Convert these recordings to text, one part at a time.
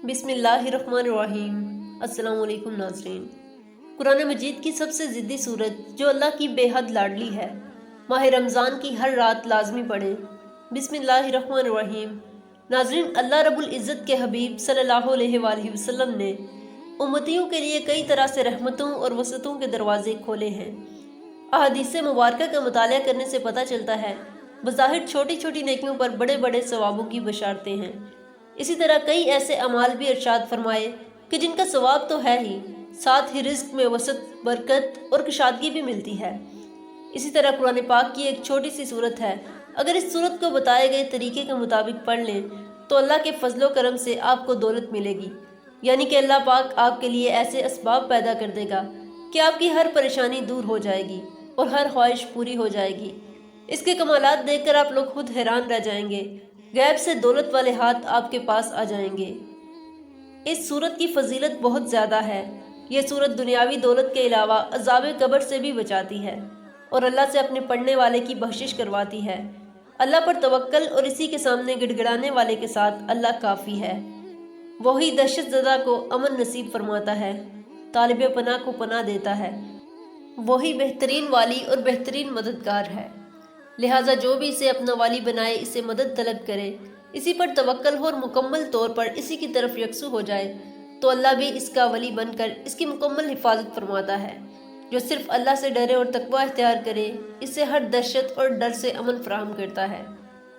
بسم اللہ الرحمن الرحیم۔ السلام علیکم ناظرین۔ قرآن مجید کی سب سے ضدی صورت جو اللہ کی بے حد لاڈلی ہے، ماہ رمضان کی ہر رات لازمی پڑھیں۔ بسم اللہ الرحمن الرحیم۔ ناظرین، اللہ رب العزت کے حبیب صلی اللہ علیہ وآلہ وسلم نے امتیوں کے لیے کئی طرح سے رحمتوں اور وسعتوں کے دروازے کھولے ہیں۔ احادیث مبارکہ کا مطالعہ کرنے سے پتہ چلتا ہے بظاہر چھوٹی چھوٹی نیکیوں پر بڑے بڑے ثوابوں کی بشارتیں ہیں۔ اسی طرح کئی ایسے اعمال بھی ارشاد فرمائے کہ جن کا ثواب تو ہے ہی، ساتھ ہی رزق میں وسعت، برکت اور کشادگی بھی ملتی ہے۔ اسی طرح قرآن پاک کی ایک چھوٹی سی صورت ہے، اگر اس صورت کو بتائے گئے طریقے کے مطابق پڑھ لیں تو اللہ کے فضل و کرم سے آپ کو دولت ملے گی، یعنی کہ اللہ پاک آپ کے لیے ایسے اسباب پیدا کر دے گا کہ آپ کی ہر پریشانی دور ہو جائے گی اور ہر خواہش پوری ہو جائے گی۔ اس کے کمالات دیکھ کر آپ لوگ خود حیران رہ جائیں گے، غیب سے دولت والے ہاتھ آپ کے پاس آ جائیں گے۔ اس صورت کی فضیلت بہت زیادہ ہے۔ یہ صورت دنیاوی دولت کے علاوہ عذاب قبر سے بھی بچاتی ہے اور اللہ سے اپنے پڑھنے والے کی بخشش کرواتی ہے۔ اللہ پر توکل اور اسی کے سامنے گڑ گڑانے والے کے ساتھ اللہ کافی ہے۔ وہی دہشت زدہ کو امن نصیب فرماتا ہے، طالب پناہ کو پناہ دیتا ہے۔ وہی بہترین والی اور بہترین مددگار ہے، لہٰذا جو بھی اسے اپنا والی بنائے، اسے مدد طلب کرے، اسی پر توکل ہو اور مکمل طور پر اسی کی طرف یکسو ہو جائے تو اللہ بھی اس کا ولی بن کر اس کی مکمل حفاظت فرماتا ہے۔ جو صرف اللہ سے ڈرے اور تقوی اختیار کرے، اسے ہر دہشت اور ڈر سے امن فراہم کرتا ہے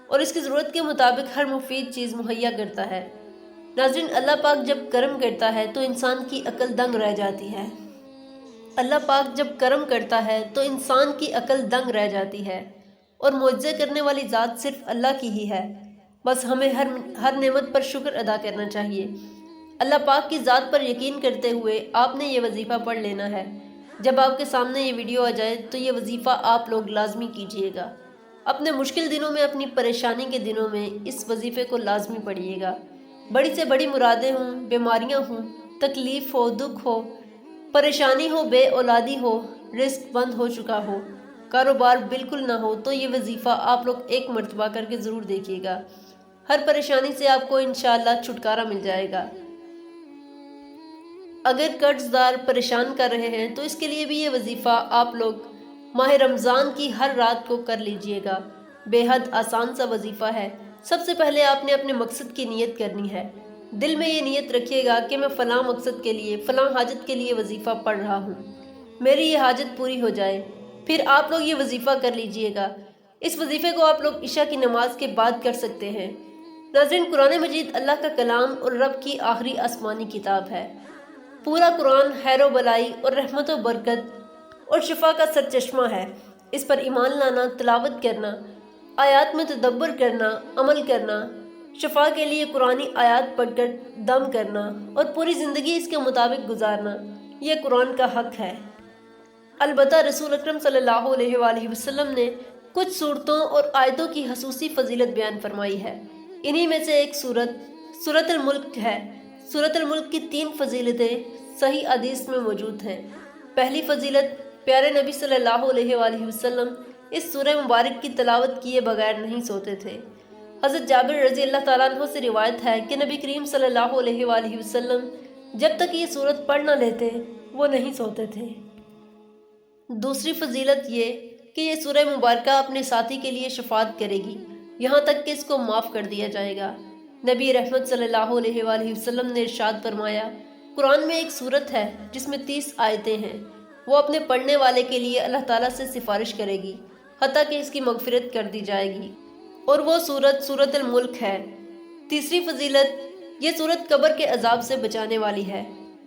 اور اس کی ضرورت کے مطابق ہر مفید چیز مہیا کرتا ہے۔ ناظرین، اللہ پاک جب کرم کرتا ہے تو انسان کی عقل دنگ رہ جاتی ہے۔ اللہ پاک جب کرم کرتا ہے تو انسان کی عقل دنگ رہ جاتی ہے، اور معجزے کرنے والی ذات صرف اللہ کی ہی ہے۔ بس ہمیں ہر نعمت پر شکر ادا کرنا چاہیے۔ اللہ پاک کی ذات پر یقین کرتے ہوئے آپ نے یہ وظیفہ پڑھ لینا ہے۔ جب آپ کے سامنے یہ ویڈیو آ جائے تو یہ وظیفہ آپ لوگ لازمی کیجئے گا۔ اپنے مشکل دنوں میں، اپنی پریشانی کے دنوں میں اس وظیفے کو لازمی پڑھیے گا۔ بڑی سے بڑی مرادیں ہوں، بیماریاں ہوں، تکلیف ہو، دکھ ہو، پریشانی ہو، بے اولادی ہو، رزق بند ہو چکا ہو، کاروبار بالکل نہ ہو، تو یہ وظیفہ آپ لوگ ایک مرتبہ کر کے ضرور دیکھیے گا۔ ہر پریشانی سے آپ کو انشاءاللہ چھٹکارا مل جائے گا۔ اگر قرض دار پریشان کر رہے ہیں تو اس کے لیے بھی یہ وظیفہ آپ لوگ ماہ رمضان کی ہر رات کو کر لیجئے گا۔ بے حد آسان سا وظیفہ ہے۔ سب سے پہلے آپ نے اپنے مقصد کی نیت کرنی ہے۔ دل میں یہ نیت رکھیے گا کہ میں فلاں مقصد کے لیے، فلاں حاجت کے لیے وظیفہ پڑھ رہا ہوں، میری یہ حاجت پوری ہو جائے۔ پھر آپ لوگ یہ وظیفہ کر لیجئے گا۔ اس وظیفے کو آپ لوگ عشاء کی نماز کے بعد کر سکتے ہیں۔ ناظرین، قرآن مجید اللہ کا کلام اور رب کی آخری آسمانی کتاب ہے۔ پورا قرآن خیر و بلائی اور رحمت و برکت اور شفا کا سرچشمہ ہے۔ اس پر ایمان لانا، تلاوت کرنا، آیات میں تدبر کرنا، عمل کرنا، شفا کے لیے قرآنی آیات پڑھ کر دم کرنا اور پوری زندگی اس کے مطابق گزارنا، یہ قرآن کا حق ہے۔ البتہ رسول اکرم صلی اللہ علیہ وآلہ وسلم نے کچھ صورتوں اور آیتوں کی خصوصی فضیلت بیان فرمائی ہے۔ انہی میں سے ایک سورۃ الملک ہے۔ سورۃ الملک کی 3 فضیلتیں صحیح حدیث میں موجود ہیں۔ پہلی فضیلت، پیارے نبی صلی اللہ علیہ وآلہ وسلم اس سورہ مبارک کی تلاوت کیے بغیر نہیں سوتے تھے۔ حضرت جابر رضی اللہ تعالیٰ عنہ سے روایت ہے کہ نبی کریم صلی اللہ علیہ وآلہ وسلم جب تک یہ سورت پڑھ نہ لیتے وہ نہیں سوتے تھے۔ دوسری فضیلت یہ کہ یہ سورہ مبارکہ اپنے ساتھی کے لیے شفاعت کرے گی، یہاں تک کہ اس کو معاف کر دیا جائے گا۔ نبی رحمت صلی اللہ علیہ وآلہ وسلم نے ارشاد فرمایا، قرآن میں ایک سورت ہے جس میں 30 آیتیں ہیں، وہ اپنے پڑھنے والے کے لیے اللہ تعالیٰ سے سفارش کرے گی حتیٰ کہ اس کی مغفرت کر دی جائے گی، اور وہ سورت الملک ہے۔ تیسری فضیلت، یہ سورت قبر کے عذاب سے بچانے والی ہے۔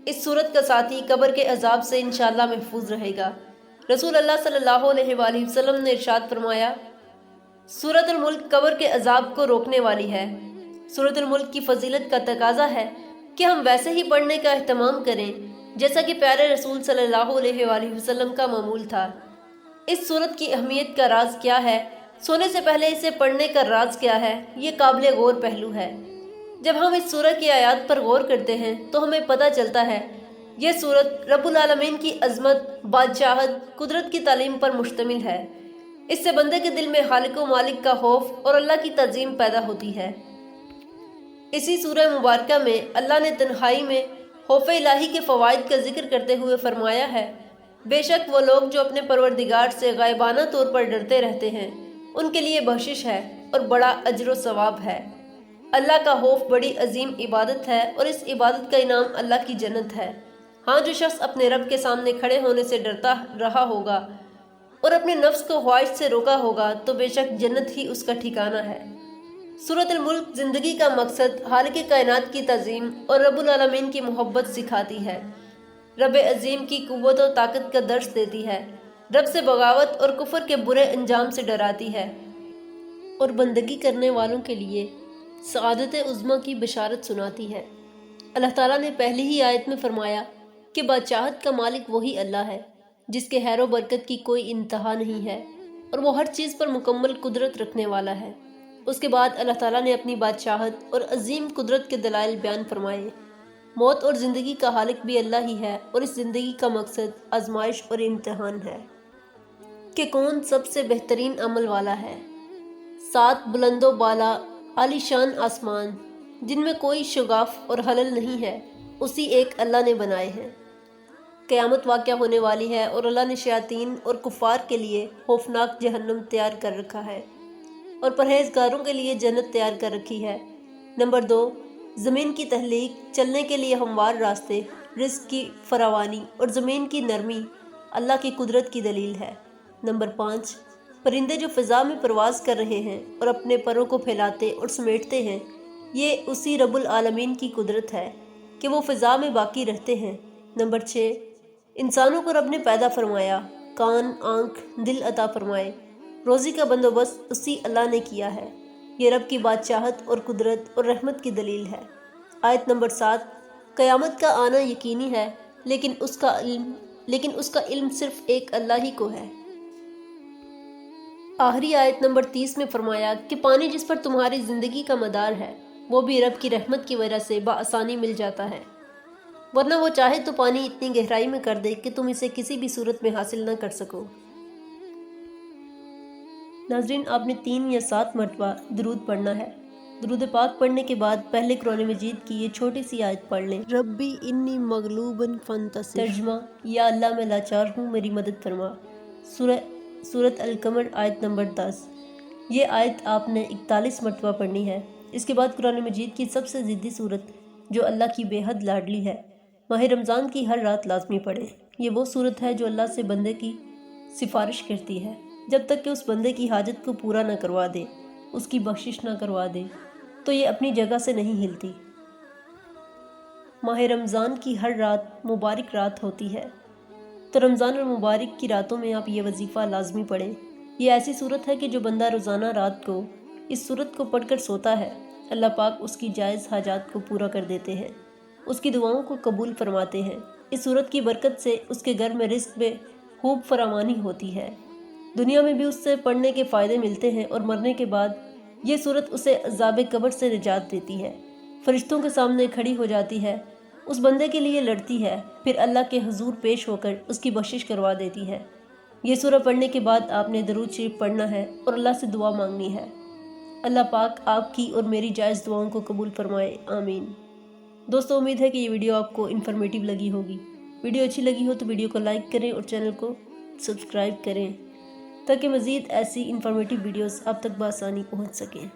اس سورت کا ساتھی قبر کے عذاب سے انشاءاللہ محفوظ رہے گا۔ رسول اللہ صلی اللہ علیہ وآلہ وسلم نے ارشاد فرمایا، سورۃ الملک قبر کے عذاب کو روکنے والی ہے۔ سورۃ الملک کی فضیلت کا تقاضا ہے کہ ہم ویسے ہی پڑھنے کا اہتمام کریں جیسا کہ پیارے رسول صلی اللہ علیہ وآلہ وسلم کا معمول تھا۔ اس سورت کی اہمیت کا راز کیا ہے، سونے سے پہلے اسے پڑھنے کا راز کیا ہے، یہ قابل غور پہلو ہے۔ جب ہم اس سورہ کی آیات پر غور کرتے ہیں تو ہمیں پتہ چلتا ہے یہ سورت رب العالمین کی عظمت، بادشاہت، قدرت کی تعلیم پر مشتمل ہے۔ اس سے بندے کے دل میں خالق و مالک کا خوف اور اللہ کی تعظیم پیدا ہوتی ہے۔ اسی سورہ مبارکہ میں اللہ نے تنہائی میں خوف الہی کے فوائد کا ذکر کرتے ہوئے فرمایا ہے، بے شک وہ لوگ جو اپنے پروردگار سے غائبانہ طور پر ڈرتے رہتے ہیں ان کے لیے بخشش ہے اور بڑا اجر و ثواب ہے۔ اللہ کا خوف بڑی عظیم عبادت ہے اور اس عبادت کا انعام اللہ کی جنت ہے۔ ہاں، جو شخص اپنے رب کے سامنے کھڑے ہونے سے ڈرتا رہا ہوگا اور اپنے نفس کو خواہش سے روکا ہوگا تو بے شک جنت ہی اس کا ٹھکانہ ہے۔ سورۃ الملک زندگی کا مقصد، خالق کائنات کی تعظیم اور رب العالمین کی محبت سکھاتی ہے، رب عظیم کی قوت و طاقت کا درس دیتی ہے، رب سے بغاوت اور کفر کے برے انجام سے ڈراتی ہے اور بندگی کرنے والوں کے لیے سعادت عظمیٰ کی بشارت سناتی ہے۔ اللہ تعالیٰ نے پہلی ہی آیت میں فرمایا کہ بادشاہت کا مالک وہی اللہ ہے جس کے خیر و برکت کی کوئی انتہا نہیں ہے اور وہ ہر چیز پر مکمل قدرت رکھنے والا ہے۔ اس کے بعد اللہ تعالیٰ نے اپنی بادشاہت اور عظیم قدرت کے دلائل بیان فرمائے۔ موت اور زندگی کا خالق بھی اللہ ہی ہے اور اس زندگی کا مقصد آزمائش اور امتحان ہے کہ کون سب سے بہترین عمل والا ہے۔ 7 بلند و بالا عالی شان آسمان جن میں کوئی شگاف اور خلل نہیں ہے اسی ایک اللہ نے بنائے ہیں۔ قیامت واقع ہونے والی ہے اور اللہ نے شیاطین اور کفار کے لیے خوفناک جہنم تیار کر رکھا ہے اور پرہیزگاروں کے لیے جنت تیار کر رکھی ہے۔ نمبر 2، زمین کی تخلیق، چلنے کے لیے ہموار راستے، رزق کی فراوانی اور زمین کی نرمی اللہ کی قدرت کی دلیل ہے۔ نمبر 5، پرندے جو فضا میں پرواز کر رہے ہیں اور اپنے پروں کو پھیلاتے اور سمیٹتے ہیں، یہ اسی رب العالمین کی قدرت ہے کہ وہ فضا میں باقی رہتے ہیں۔ نمبر 6، انسانوں کو رب نے پیدا فرمایا، کان، آنکھ، دل عطا فرمائے، روزی کا بندوبست اسی اللہ نے کیا ہے۔ یہ رب کی بادشاہت اور قدرت اور رحمت کی دلیل ہے۔ آیت نمبر 7، قیامت کا آنا یقینی ہے لیکن اس کا علم صرف ایک اللہ ہی کو ہے۔ آخری آیت نمبر 30 میں فرمایا کہ پانی جس پر تمہاری زندگی کا مدار ہے وہ بھی رب کی رحمت کی وجہ سے بآسانی مل جاتا ہے، ورنہ وہ چاہے تو پانی اتنی گہرائی میں کر دے کہ تم اسے کسی بھی صورت میں حاصل نہ کر سکو۔ ناظرین، آپ نے 3 یا 7 مرتبہ درود پڑھنا ہے۔ درود پاک پڑھنے کے بعد پہلے قرآن مجید کی یہ چھوٹی سی آیت پڑھ لیں، ربی انی مغلوب فانتصر۔ ترجمہ، یا اللہ میں لاچار ہوں، میری مدد فرما۔ سورۃ القمر آیت نمبر 10۔ یہ آیت آپ نے 41 مرتبہ پڑھنی ہے۔ اس کے بعد قرآن مجید کی سب سے ضدی سورت جو اللہ کی بے حد لاڈلی ہے، ماہ رمضان کی ہر رات لازمی پڑھیں۔ یہ وہ سورت ہے جو اللہ سے بندے کی سفارش کرتی ہے، جب تک کہ اس بندے کی حاجت کو پورا نہ کروا دے، اس کی بخشش نہ کروا دے تو یہ اپنی جگہ سے نہیں ہلتی۔ ماہ رمضان کی ہر رات مبارک رات ہوتی ہے، تو رمضان المبارک کی راتوں میں آپ یہ وظیفہ لازمی پڑھیں۔ یہ ایسی صورت ہے کہ جو بندہ روزانہ رات کو اس صورت کو پڑھ کر سوتا ہے، اللہ پاک اس کی جائز حاجات کو پورا کر دیتے ہیں، اس کی دعاؤں کو قبول فرماتے ہیں۔ اس صورت کی برکت سے اس کے گھر میں رزق میں خوب فراوانی ہوتی ہے، دنیا میں بھی اس سے پڑھنے کے فائدے ملتے ہیں اور مرنے کے بعد یہ صورت اسے عذاب قبر سے نجات دیتی ہے، فرشتوں کے سامنے کھڑی ہو جاتی ہے، اس بندے کے لیے لڑتی ہے، پھر اللہ کے حضور پیش ہو کر اس کی بخشش کروا دیتی ہے۔ یہ سورہ پڑھنے کے بعد آپ نے درود شریف پڑھنا ہے اور اللہ سے دعا مانگنی ہے۔ اللہ پاک آپ کی اور میری جائز دعاؤں کو قبول فرمائے، آمین۔ دوستو، امید ہے کہ یہ ویڈیو آپ کو انفارمیٹیو لگی ہوگی۔ ویڈیو اچھی لگی ہو تو ویڈیو کو لائک کریں اور چینل کو سبسکرائب کریں تاکہ مزید ایسی انفارمیٹیو ویڈیوز آپ تک بآسانی پہنچ سکیں۔